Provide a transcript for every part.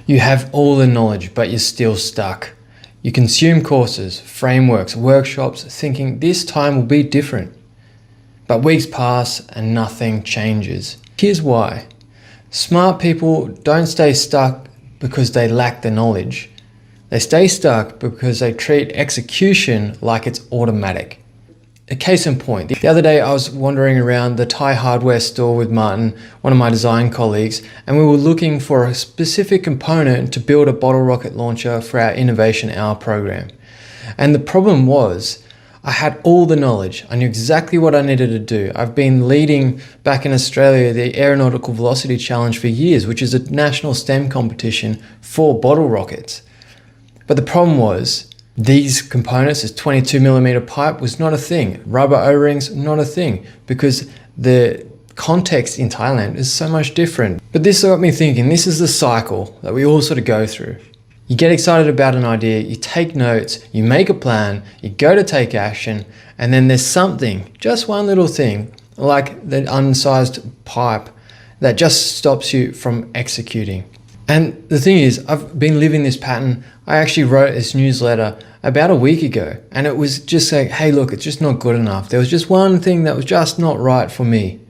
You have all the knowledge, but you're still stuck. You consume courses, frameworks, workshops, thinking this time will be different. But weeks pass and nothing changes. Here's why. Smart people don't stay stuck because they lack the knowledge. They stay stuck because they treat execution like it's automatic. A case in point, the other day I was wandering around the Thai hardware store with Martin, one of my design colleagues, and we were looking for a specific component to build a bottle rocket launcher for our Innovation Hour program. And the problem was, I had all the knowledge. I knew exactly what I needed to do. I've been leading back in Australia the Aeronautical Velocity Challenge for years, which is a national STEM competition for bottle rockets. But the problem was, these components, this 22mm pipe was not a thing. Rubber O-rings, not a thing, because the context in Thailand is so much different. But this got me thinking, this is the cycle that we all sort of go through. You get excited about an idea, you take notes, you make a plan, you go to take action, and then there's something, just one little thing, like the unsized pipe, that just stops you from executing. And the thing is, I've been living this pattern. I actually wrote this newsletter about a week ago, and it was just saying, hey, look, it's just not good enough. There was just one thing that was just not right for me.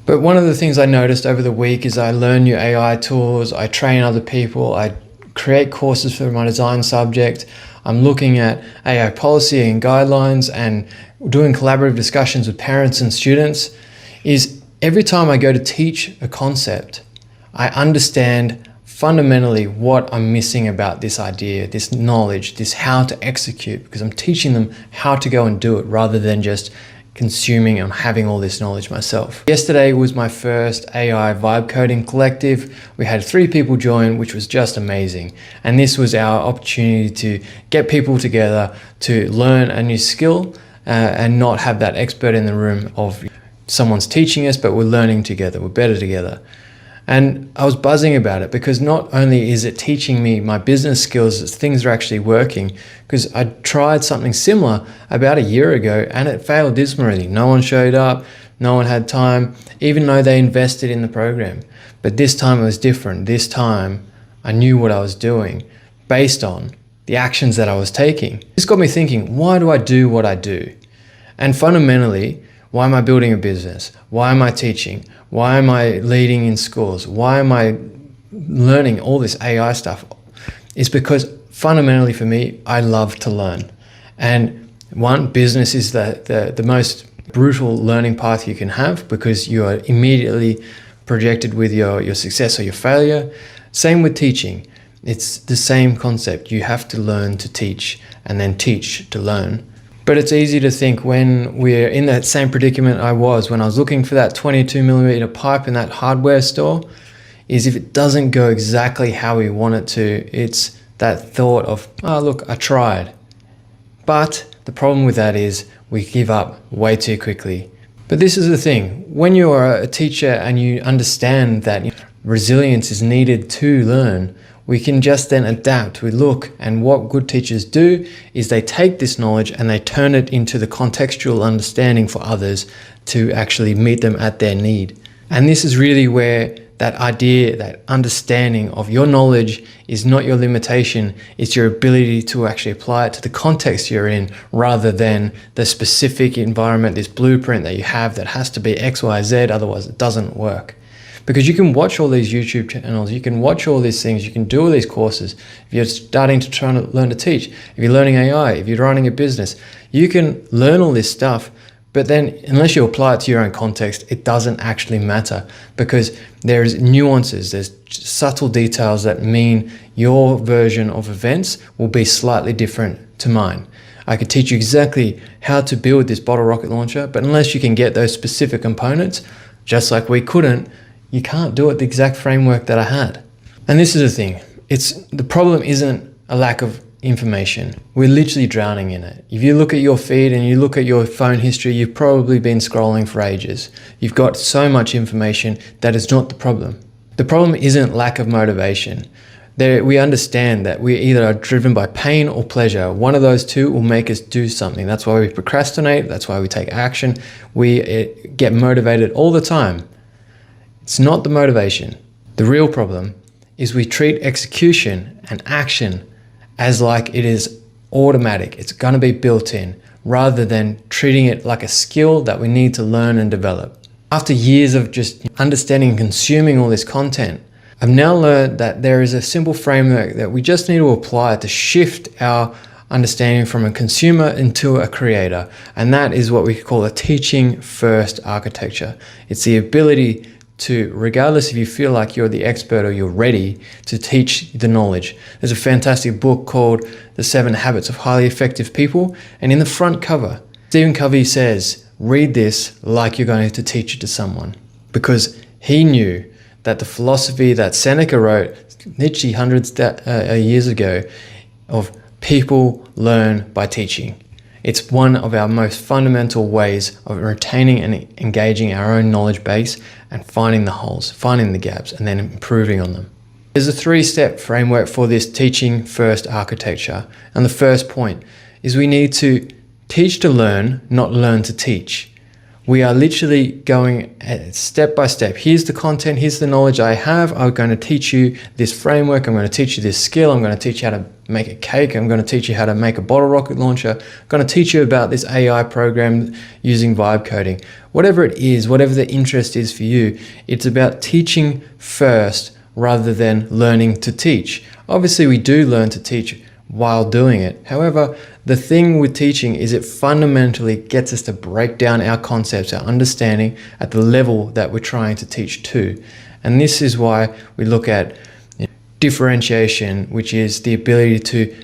But one of the things I noticed over the week is I learn new AI tools, I train other people, I create courses for my design subject. I'm looking at AI policy and guidelines and doing collaborative discussions with parents and students. Is every time I go to teach a concept, I understand fundamentally what I'm missing about this idea, this knowledge, this how to execute, because I'm teaching them how to go and do it rather than just consuming and having all this knowledge myself. Yesterday was my first AI vibe coding collective. We had 3 people join, which was just amazing. And this was our opportunity to get people together to learn a new skill and not have that expert in the room of someone's teaching us, but we're learning together, we're better together. And I was buzzing about it because not only is it teaching me my business skills, things are actually working, because I tried something similar about a year ago and it failed dismally. No one showed up, no one had time, even though they invested in the program. But this time it was different. This time I knew what I was doing based on the actions that I was taking. This got me thinking, why do I do what I do? And fundamentally, why am I building a business? Why am I teaching? Why am I leading in schools? Why am I learning all this AI stuff? It's because fundamentally for me, I love to learn. And one, business is the most brutal learning path you can have because you are immediately projected with your success or your failure. Same with teaching. It's the same concept. You have to learn to teach and then teach to learn. But it's easy to think when we're in that same predicament I was when I was looking for that 22mm pipe in that hardware store, is if it doesn't go exactly how we want it to, it's that thought of, oh, look, I tried. But the problem with that is we give up way too quickly. But this is the thing, when you're a teacher and you understand that resilience is needed to learn, we can just then adapt. We look, and what good teachers do is they take this knowledge and they turn it into the contextual understanding for others to actually meet them at their need. And this is really where that idea, that understanding of your knowledge is not your limitation, it's your ability to actually apply it to the context you're in rather than the specific environment, this blueprint that you have that has to be X, Y, Z, otherwise it doesn't work. Because you can watch all these YouTube channels, you can watch all these things, you can do all these courses. If you're starting to try to learn to teach, if you're learning AI, if you're running a business, you can learn all this stuff, but then unless you apply it to your own context, it doesn't actually matter because there's nuances, there's subtle details that mean your version of events will be slightly different to mine. I could teach you exactly how to build this bottle rocket launcher, but unless you can get those specific components, just like we couldn't, you can't do it the exact framework that I had. And this is the thing, the problem isn't a lack of information. We're literally drowning in it. If you look at your feed and you look at your phone history, you've probably been scrolling for ages. You've got so much information that is not the problem. The problem isn't lack of motivation. We understand that we either are driven by pain or pleasure. One of those two will make us do something. That's why we procrastinate. That's why we take action. We get motivated all the time. It's not the motivation. The real problem is we treat execution and action as like it is automatic. It's going to be built in, rather than treating it like a skill that we need to learn and develop. After years of just understanding and consuming all this content, I've now learned that there is a simple framework that we just need to apply to shift our understanding from a consumer into a creator. And that is what we call a teaching first architecture. It's the ability to, regardless if you feel like you're the expert or you're ready, to teach the knowledge. There's a fantastic book called The 7 Habits of Highly Effective People. And in the front cover, Stephen Covey says, read this like you're going to teach it to someone. Because he knew that the philosophy that Seneca wrote, Nietzsche hundreds years ago, of people learn by teaching. It's one of our most fundamental ways of retaining and engaging our own knowledge base and finding the holes, finding the gaps, and then improving on them. There's a 3-step framework for this teaching first architecture. And the first point is we need to teach to learn, not learn to teach. We are literally going step by step. Here's the content, here's the knowledge I have. I'm going to teach you this framework. I'm going to teach you this skill. I'm going to teach you how to make a cake. I'm going to teach you how to make a bottle rocket launcher. I'm going to teach you about this AI program using vibe coding. Whatever it is, whatever the interest is for you, it's about teaching first rather than learning to teach. Obviously, we do learn to teach while doing it. However, the thing with teaching is it fundamentally gets us to break down our concepts, our understanding at the level that we're trying to teach to. And this is why we look at differentiation, which is the ability to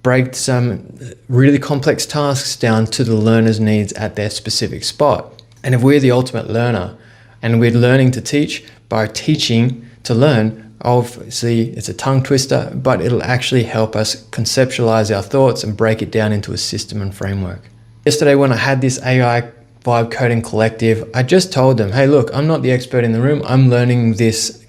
break some really complex tasks down to the learner's needs at their specific spot. And if we're the ultimate learner and we're learning to teach by teaching to learn, obviously it's a tongue twister, but it'll actually help us conceptualize our thoughts and break it down into a system and framework. Yesterday when I had this AI vibe coding collective, I just told them, hey, look, I'm not the expert in the room. I'm learning this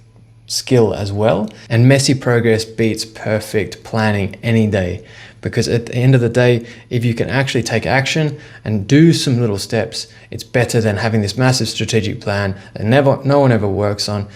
skill as well. And messy progress beats perfect planning any day. Because at the end of the day, if you can actually take action and do some little steps, it's better than having this massive strategic plan that no one ever works on.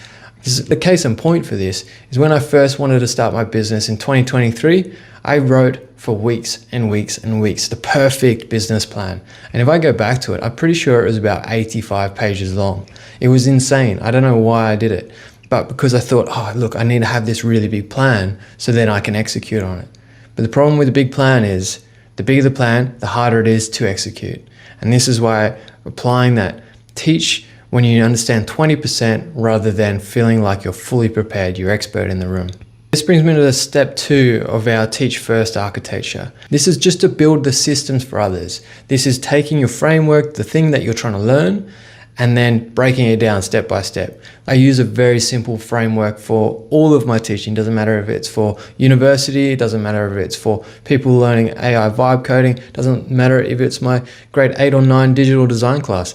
The case in point for this is when I first wanted to start my business in 2023, I wrote for weeks and weeks and weeks the perfect business plan. And if I go back to it, I'm pretty sure it was about 85 pages long. It was insane. I don't know why I did it, but because I thought, oh, look, I need to have this really big plan so then I can execute on it. But the problem with the big plan is the bigger the plan, the harder it is to execute. And this is why applying that teach when you understand 20% rather than feeling like you're fully prepared, you're expert in the room. This brings me to the step 2 of our teach first architecture. This is just to build the systems for others. This is taking your framework, the thing that you're trying to learn, and then breaking it down step by step. I use a very simple framework for all of my teaching. Doesn't matter if it's for university, doesn't matter if it's for people learning AI vibe coding, doesn't matter if it's my grade 8 or 9 digital design class.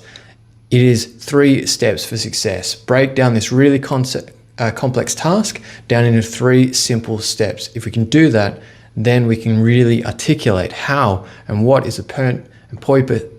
It is 3 steps for success. Break down this really complex task down into 3 simple steps. If we can do that, then we can really articulate how and what is the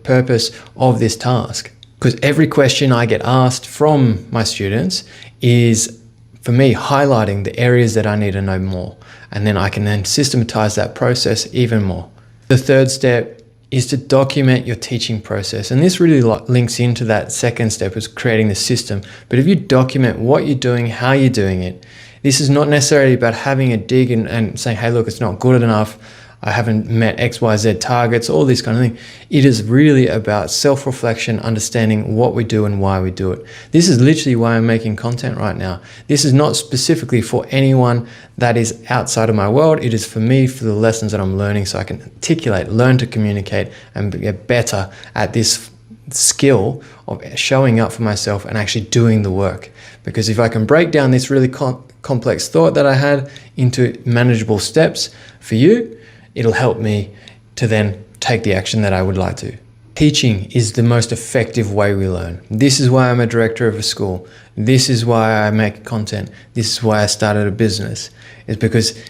purpose of this task. Because every question I get asked from my students is, for me, highlighting the areas that I need to know more. And then I can then systematize that process even more. The 3rd step is to document your teaching process. And this really links into that 2nd step, is creating the system. But if you document what you're doing, how you're doing it, this is not necessarily about having a dig and saying, hey, look, it's not good enough. I haven't met XYZ targets, all this kind of thing. It is really about self-reflection, understanding what we do and why we do it. This is literally why I'm making content right now. This is not specifically for anyone that is outside of my world. It is for me, for the lessons that I'm learning, so I can articulate, learn to communicate, and get better at this skill of showing up for myself and actually doing the work. Because if I can break down this really complex thought that I had into manageable steps for you, it'll help me to then take the action that I would like to. Teaching is the most effective way we learn. This is why I'm a director of a school. This is why I make content. This is why I started a business. It's because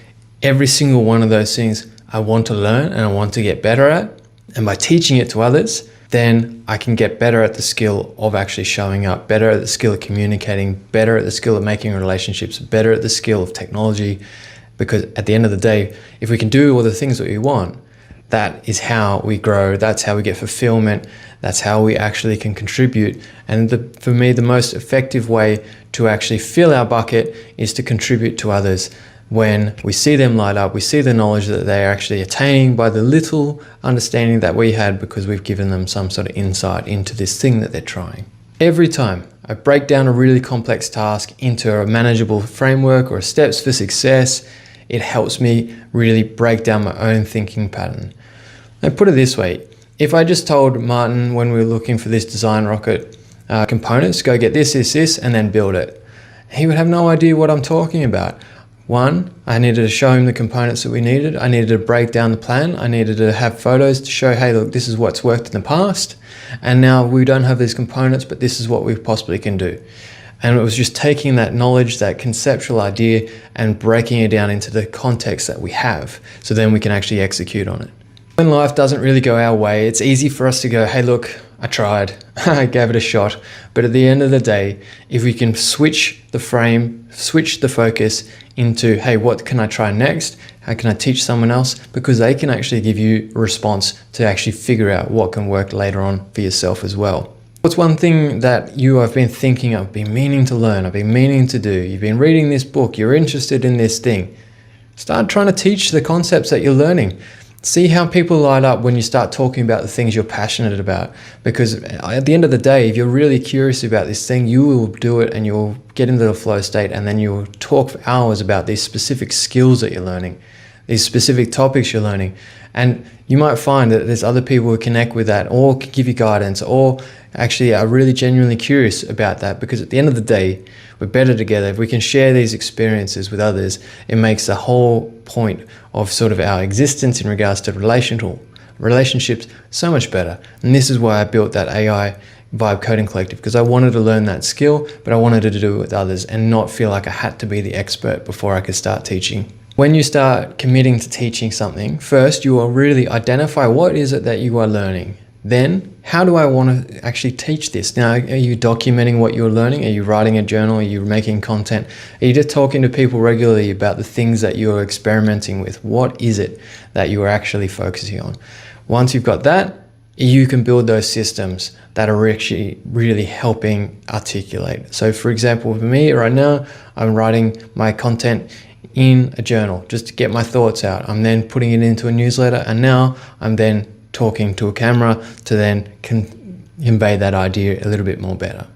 every single one of those things I want to learn and I want to get better at. And by teaching it to others, then I can get better at the skill of actually showing up, better at the skill of communicating, better at the skill of making relationships, better at the skill of technology. Because at the end of the day, if we can do all the things that we want, that is how we grow. That's how we get fulfillment. That's how we actually can contribute. And for me, the most effective way to actually fill our bucket is to contribute to others. When we see them light up, we see the knowledge that they're actually attaining by the little understanding that we had because we've given them some sort of insight into this thing that they're trying. Every time I break down a really complex task into a manageable framework or steps for success, it helps me really break down my own thinking pattern. I put it this way, if I just told Martin when we were looking for this design rocket components, go get this, and then build it, he would have no idea what I'm talking about. One, I needed to show him the components that we needed. I needed to break down the plan. I needed to have photos to show, hey, look, this is what's worked in the past. And now we don't have these components, but this is what we possibly can do. And it was just taking that knowledge, that conceptual idea, and breaking it down into the context that we have, so then we can actually execute on it. When life doesn't really go our way, it's easy for us to go, hey, look, I tried, I gave it a shot. But at the end of the day, if we can switch the frame, switch the focus into, hey, what can I try next? How can I teach someone else? Because they can actually give you a response to actually figure out what can work later on for yourself as well. What's one thing that you have been thinking of, been meaning to learn, I've been meaning to do? You've been reading this book, you're interested in this thing. Start trying to teach the concepts that you're learning. See how people light up when you start talking about the things you're passionate about. Because at the end of the day, if you're really curious about this thing, you will do it and you'll get into the flow state, and then you'll talk for hours about these specific skills that you're learning, these specific topics you're learning. And you might find that there's other people who connect with that or can give you guidance or actually are really genuinely curious about that, because at the end of the day, we're better together. If we can share these experiences with others, it makes the whole point of sort of our existence in regards to relationships so much better. And this is why I built that AI Vibe Coding Collective, because I wanted to learn that skill, but I wanted to do it with others and not feel like I had to be the expert before I could start teaching. When you start committing to teaching something, first you will really identify what is it that you are learning. Then, how do I want to actually teach this? Now, are you documenting what you're learning? Are you writing a journal? Are you making content? Are you just talking to people regularly about the things that you're experimenting with? What is it that you are actually focusing on? Once you've got that, you can build those systems that are actually really helping articulate. So for example, for me right now, I'm writing my content in a journal just to get my thoughts out. I'm then putting it into a newsletter, and now I'm then talking to a camera to then convey that idea a little bit more better.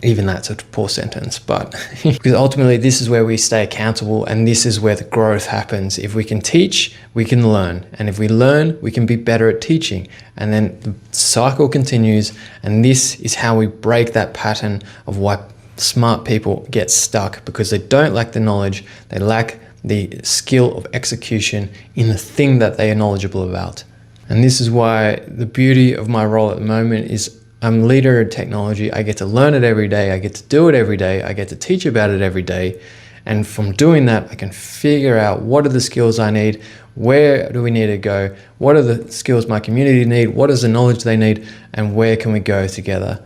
Even that's a poor sentence, but because ultimately this is where we stay accountable, and this is where the growth happens. If we can teach, we can learn, and if we learn, we can be better at teaching, and then the cycle continues. And this is how we break that pattern of why smart people get stuck, because they don't lack the knowledge, they lack the skill of execution in the thing that they are knowledgeable about. And this is why the beauty of my role at the moment is I'm leader in technology. I get to learn it every day. I get to do it every day. I get to teach about it every day. And from doing that, I can figure out what are the skills I need, where do we need to go, what are the skills my community need, what is the knowledge they need, and where can we go together.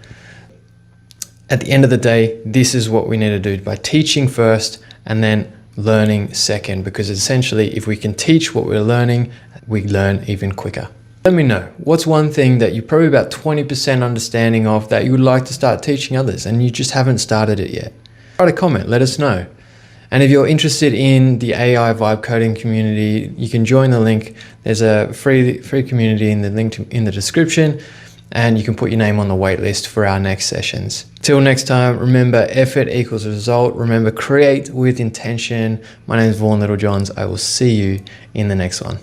At the end of the day, this is what we need to do by teaching first and then learning second, because essentially if we can teach what we're learning, we learn even quicker. Let me know, what's one thing that you're probably about 20% understanding of that you would like to start teaching others and you just haven't started it yet? Write a comment, let us know. And if you're interested in the AI Vibe Coding community, you can join the link. There's a free community in the link in the description, and you can put your name on the wait list for our next sessions. Till next time, remember, effort equals result. Remember, create with intention. My name is Vaughan Littlejohns. I will see you in the next one.